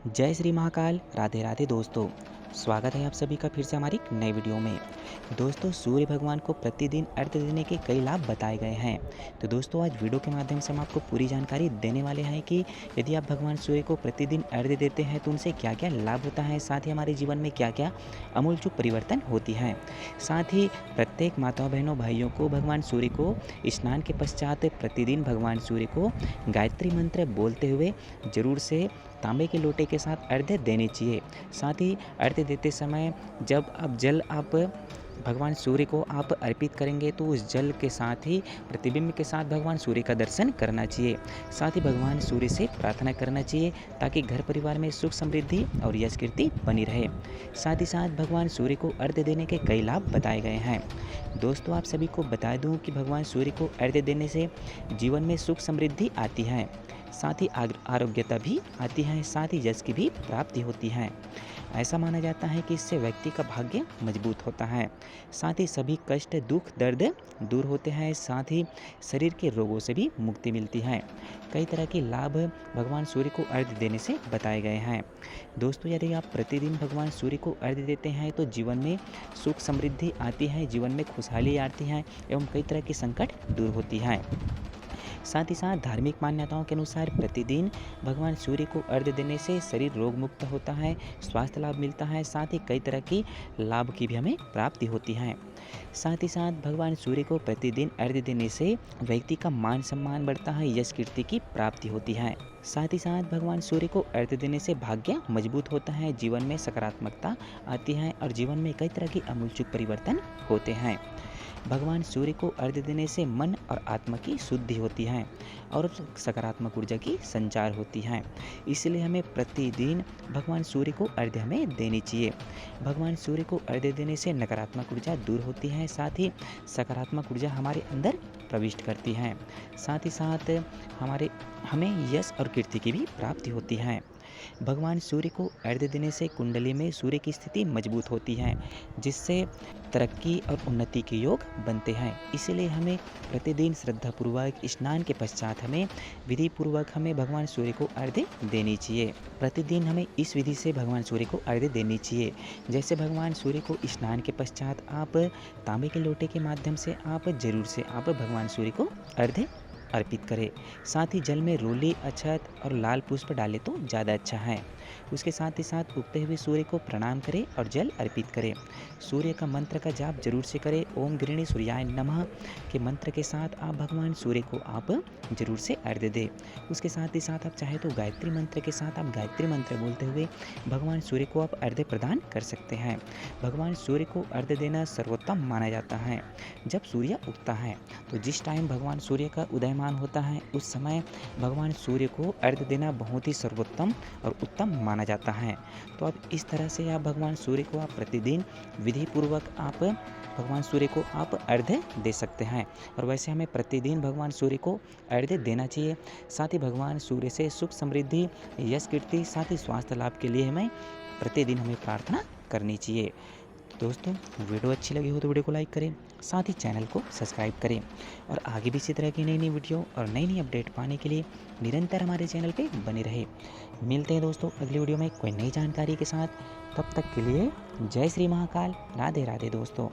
जय श्री महाकाल। राधे राधे दोस्तों। स्वागत है आप सभी का फिर से हमारी एक नई वीडियो में। दोस्तों, सूर्य भगवान को प्रतिदिन अर्घ्य देने के कई लाभ बताए गए हैं। तो दोस्तों, आज वीडियो के माध्यम से हम आपको पूरी जानकारी देने वाले हैं कि यदि आप भगवान सूर्य को प्रतिदिन अर्घ्य देते हैं तो उनसे क्या क्या लाभ होता है, साथ ही हमारे जीवन में क्या क्या आमूलचूल परिवर्तन होती हैं। साथ ही प्रत्येक माताओं बहनों भाइयों को भगवान सूर्य को स्नान के पश्चात प्रतिदिन भगवान सूर्य को गायत्री मंत्र बोलते हुए जरूर से तांबे के लोटे के साथ अर्घ्य देनी चाहिए। साथ ही अर्घ्य देते समय जब आप भगवान सूर्य को आप अर्पित करेंगे तो उस जल के साथ ही प्रतिबिंब के साथ भगवान सूर्य का दर्शन करना चाहिए। साथ ही भगवान सूर्य से प्रार्थना करना चाहिए ताकि घर परिवार में सुख समृद्धि और यश कीर्ति बनी रहे। साथ ही साथ भगवान सूर्य को अर्घ्य देने के कई लाभ बताए गए हैं। दोस्तों, आप सभी को बता दूं कि भगवान सूर्य को अर्घ्य देने से जीवन में सुख समृद्धि आती है, साथ ही आरोग्यता भी आती है, साथ ही यश की भी प्राप्ति होती है। ऐसा माना जाता है कि इससे व्यक्ति का भाग्य मजबूत होता है, साथ ही सभी कष्ट दुख दर्द दूर होते हैं, साथ ही शरीर के रोगों से भी मुक्ति मिलती है। कई तरह के लाभ भगवान सूर्य को अर्घ्य देने से बताए गए हैं। दोस्तों, यदि आप प्रतिदिन भगवान सूर्य को अर्घ्य देते हैं तो जीवन में सुख समृद्धि आती है, जीवन में खुशहाली आती है एवं कई तरह की संकट दूर होती है। साथ ही साथ धार्मिक मान्यताओं के अनुसार प्रतिदिन भगवान सूर्य को अर्घ्य देने से शरीर रोग मुक्त होता है, स्वास्थ्य लाभ मिलता है, साथ ही कई तरह की लाभ की भी हमें प्राप्ति होती है। साथ ही साथ भगवान सूर्य को प्रतिदिन अर्घ्य देने से व्यक्ति का मान सम्मान बढ़ता है, यश कीर्ति की प्राप्ति होती है। साथ ही साथ भगवान सूर्य को अर्घ्य देने से भाग्य मजबूत होता है, जीवन में सकारात्मकता आती है और जीवन में कई तरह की आमूलचूल परिवर्तन होते हैं। भगवान सूर्य को अर्घ्य देने से मन और आत्मा की शुद्धि होती है और सकारात्मक ऊर्जा की संचार होती है। इसलिए हमें प्रतिदिन भगवान सूर्य को अर्घ्य हमें देनी चाहिए। भगवान सूर्य को अर्घ्य देने से नकारात्मक ऊर्जा दूर होती है, साथ ही सकारात्मक ऊर्जा हमारे अंदर प्रविष्ट करती है। साथ ही साथ हमें यश और कीर्ति की भी प्राप्ति होती है। भगवान सूर्य को अर्घ्य देने से कुंडली में सूर्य की स्थिति मजबूत होती है, जिससे तरक्की और उन्नति के योग बनते हैं। इसीलिए हमें प्रतिदिन श्रद्धापूर्वक स्नान के पश्चात हमें विधि पूर्वक हमें भगवान सूर्य को अर्घ्य देनी चाहिए। प्रतिदिन हमें इस विधि से भगवान सूर्य को अर्घ्य देनी चाहिए। जैसे भगवान सूर्य को स्नान के पश्चात आप तांबे के लोटे के माध्यम से आप जरूर से आप भगवान सूर्य को अर्घ्य अर्पित करें। साथ ही जल में रोली, अक्षत और लाल पुष्प डालें तो ज़्यादा अच्छा है। उसके साथ ही साथ उगते हुए सूर्य को प्रणाम करें और जल अर्पित करें। सूर्य का मंत्र का जाप जरूर से करें। ओम गृहिणी सूर्याय नमः के मंत्र के साथ आप भगवान सूर्य को आप जरूर से अर्घ्य दें। उसके साथ ही साथ आप चाहे तो गायत्री मंत्र के साथ आप गायत्री मंत्र बोलते हुए भगवान सूर्य को आप अर्घ्य प्रदान कर सकते हैं। भगवान सूर्य को अर्घ्य देना सर्वोत्तम माना जाता है। जब सूर्य उगता है तो जिस टाइम भगवान सूर्य का उदयमान होता है उस समय भगवान सूर्य को अर्घ्य देना बहुत ही सर्वोत्तम और उत्तम माना जाता है। तो अब इस तरह से आप भगवान सूर्य को आप प्रतिदिन विधि पूर्वक आप भगवान सूर्य को आप अर्घ्य दे सकते हैं। और वैसे हमें प्रतिदिन भगवान सूर्य को अर्घ्य देना चाहिए। साथ ही भगवान सूर्य से सुख समृद्धि, यश कीर्ति, साथ ही स्वास्थ्य लाभ के लिए प्रतिदिन हमें प्रार्थना करनी चाहिए। दोस्तों, वीडियो अच्छी लगी हो तो वीडियो को लाइक करें, साथ ही चैनल को सब्सक्राइब करें और आगे भी इसी तरह की नई नई वीडियो और नई नई अपडेट पाने के लिए निरंतर हमारे चैनल पे बने रहे। मिलते हैं दोस्तों अगली वीडियो में कोई नई जानकारी के साथ। तब तक के लिए जय श्री महाकाल। राधे राधे दोस्तों।